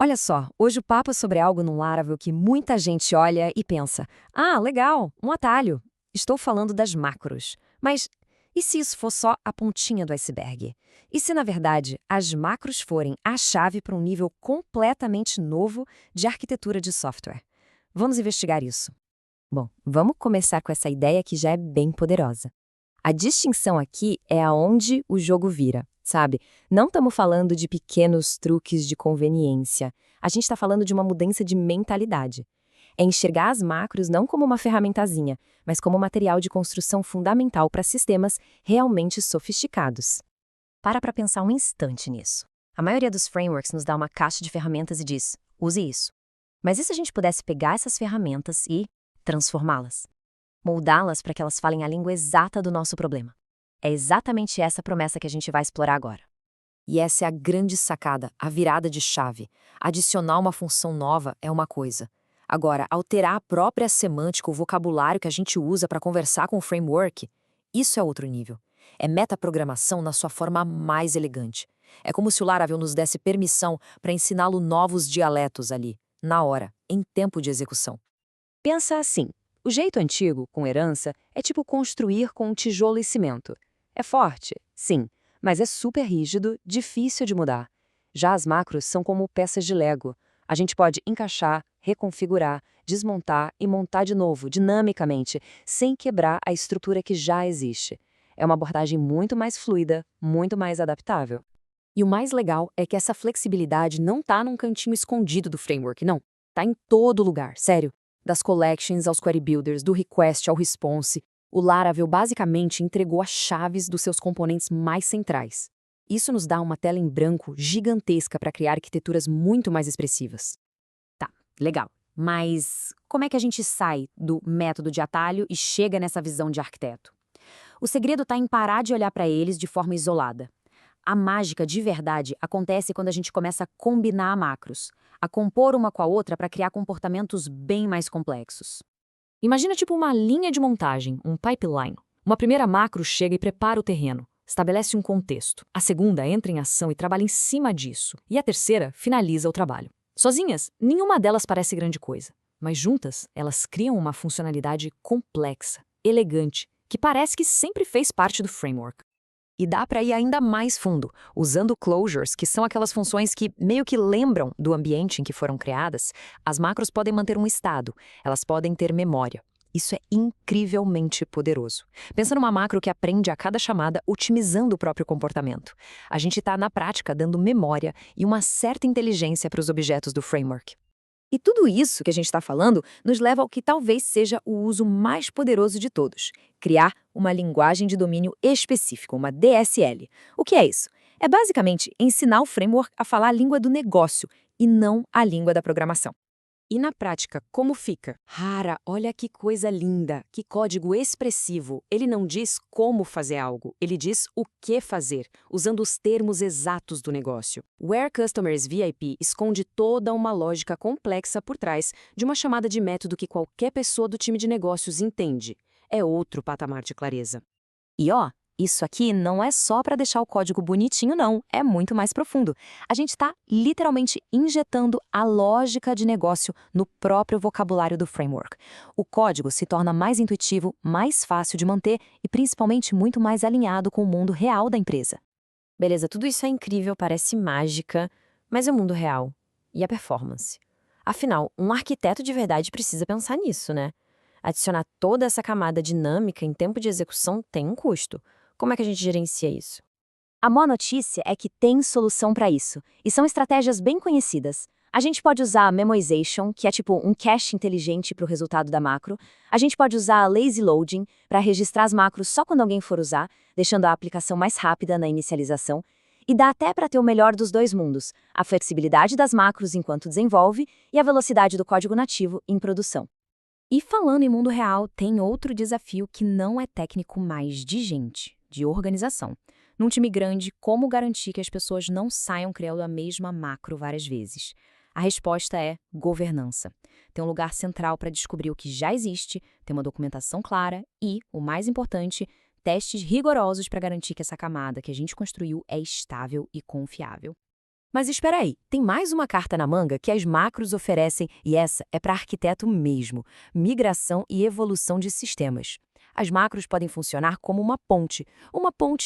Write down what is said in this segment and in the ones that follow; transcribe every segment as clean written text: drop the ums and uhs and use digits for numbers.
Olha só, hoje o papo é sobre algo no Laravel que muita gente olha e pensa: ah, legal, um atalho. Estou falando das macros. Mas e se isso for só a pontinha do iceberg? E se, na verdade, as macros forem a chave para um nível completamente novo de arquitetura de software? Vamos investigar isso. Bom, vamos começar com essa ideia que já é bem poderosa. A distinção aqui é aonde o jogo vira, sabe? Não estamos falando de pequenos truques de conveniência. A gente está falando de uma mudança de mentalidade. É enxergar as macros não como uma ferramentazinha, mas como material de construção fundamental para sistemas realmente sofisticados. Para pensar um instante nisso. A maioria dos frameworks nos dá uma caixa de ferramentas e diz, use isso. Mas e se a gente pudesse pegar essas ferramentas e transformá-las? Moldá-las para que elas falem a língua exata do nosso problema. É exatamente essa promessa que a gente vai explorar agora. E essa é a grande sacada, a virada de chave. Adicionar uma função nova é uma coisa. Agora, alterar a própria semântica, o vocabulário que a gente usa para conversar com o framework, isso é outro nível. É metaprogramação na sua forma mais elegante. É como se o Laravel nos desse permissão para ensiná-lo novos dialetos ali, na hora, em tempo de execução. Pensa assim. O jeito antigo, com herança, é tipo construir com tijolo e cimento. É forte, sim, mas é super rígido, difícil de mudar. Já as macros são como peças de Lego. A gente pode encaixar, reconfigurar, desmontar e montar de novo, dinamicamente, sem quebrar a estrutura que já existe. É uma abordagem muito mais fluida, muito mais adaptável. E o mais legal é que essa flexibilidade não está num cantinho escondido do framework, não. Está em todo lugar, sério. Das collections aos query builders, do request ao response, o Laravel basicamente entregou as chaves dos seus componentes mais centrais. Isso nos dá uma tela em branco gigantesca para criar arquiteturas muito mais expressivas. Tá, legal. Mas como é que a gente sai do método de atalho e chega nessa visão de arquiteto? O segredo está em parar de olhar para eles de forma isolada. A mágica de verdade acontece quando a gente começa a combinar macros, a compor uma com a outra para criar comportamentos bem mais complexos. Imagina tipo uma linha de montagem, um pipeline. Uma primeira macro chega e prepara o terreno, estabelece um contexto. A segunda entra em ação e trabalha em cima disso. E a terceira finaliza o trabalho. Sozinhas, nenhuma delas parece grande coisa, mas juntas, elas criam uma funcionalidade complexa, elegante, que parece que sempre fez parte do framework. E dá para ir ainda mais fundo, usando closures, que são aquelas funções que meio que lembram do ambiente em que foram criadas. As macros podem manter um estado, elas podem ter memória. Isso é incrivelmente poderoso. Pensa numa macro que aprende a cada chamada otimizando o próprio comportamento. A gente está, na prática, dando memória e uma certa inteligência para os objetos do framework. E tudo isso que a gente está falando nos leva ao que talvez seja o uso mais poderoso de todos: criar uma linguagem de domínio específico, uma DSL. O que é isso? É basicamente ensinar o framework a falar a língua do negócio e não a língua da programação. E na prática, como fica? Rara, olha que coisa linda, que código expressivo. Ele não diz como fazer algo, ele diz o que fazer, usando os termos exatos do negócio. Where Customers VIP esconde toda uma lógica complexa por trás de uma chamada de método que qualquer pessoa do time de negócios entende. É outro patamar de clareza. E isso aqui não é só para deixar o código bonitinho, não. É muito mais profundo. A gente está literalmente injetando a lógica de negócio no próprio vocabulário do framework. O código se torna mais intuitivo, mais fácil de manter e principalmente muito mais alinhado com o mundo real da empresa. Beleza, tudo isso é incrível, parece mágica, mas é o mundo real. E a performance? Afinal, um arquiteto de verdade precisa pensar nisso, né? Adicionar toda essa camada dinâmica em tempo de execução tem um custo. Como é que a gente gerencia isso? A boa notícia é que tem solução para isso, e são estratégias bem conhecidas. A gente pode usar a memoization, que é tipo um cache inteligente para o resultado da macro. A gente pode usar a lazy loading para registrar as macros só quando alguém for usar, deixando a aplicação mais rápida na inicialização. E dá até para ter o melhor dos dois mundos, a flexibilidade das macros enquanto desenvolve e a velocidade do código nativo em produção. E falando em mundo real, tem outro desafio que não é técnico, mais de gente, de organização. Num time grande, como garantir que as pessoas não saiam criando a mesma macro várias vezes? A resposta é governança. Tem um lugar central para descobrir o que já existe, ter uma documentação clara e, o mais importante, testes rigorosos para garantir que essa camada que a gente construiu é estável e confiável. Mas espera aí, tem mais uma carta na manga que as macros oferecem e essa é para arquiteto mesmo: migração e evolução de sistemas. As macros podem funcionar como uma ponte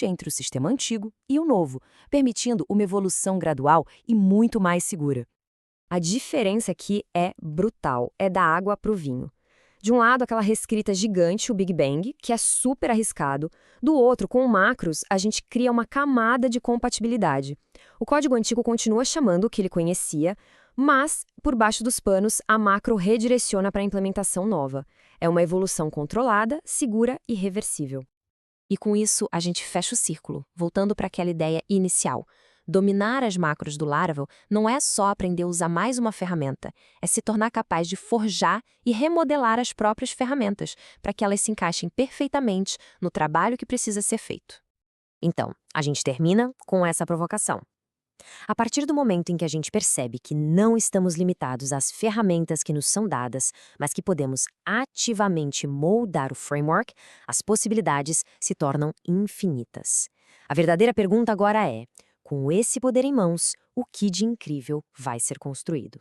entre o sistema antigo e o novo, permitindo uma evolução gradual e muito mais segura. A diferença aqui é brutal, é da água para o vinho. De um lado, aquela reescrita gigante, o Big Bang, que é super arriscado. Do outro, com o macros, a gente cria uma camada de compatibilidade. O código antigo continua chamando o que ele conhecia, mas, por baixo dos panos, a macro redireciona para a implementação nova. É uma evolução controlada, segura e reversível. E com isso, a gente fecha o círculo, voltando para aquela ideia inicial. Dominar as macros do Laravel não é só aprender a usar mais uma ferramenta, é se tornar capaz de forjar e remodelar as próprias ferramentas, para que elas se encaixem perfeitamente no trabalho que precisa ser feito. Então, a gente termina com essa provocação. A partir do momento em que a gente percebe que não estamos limitados às ferramentas que nos são dadas, mas que podemos ativamente moldar o framework, as possibilidades se tornam infinitas. A verdadeira pergunta agora é: com esse poder em mãos, o que de incrível vai ser construído?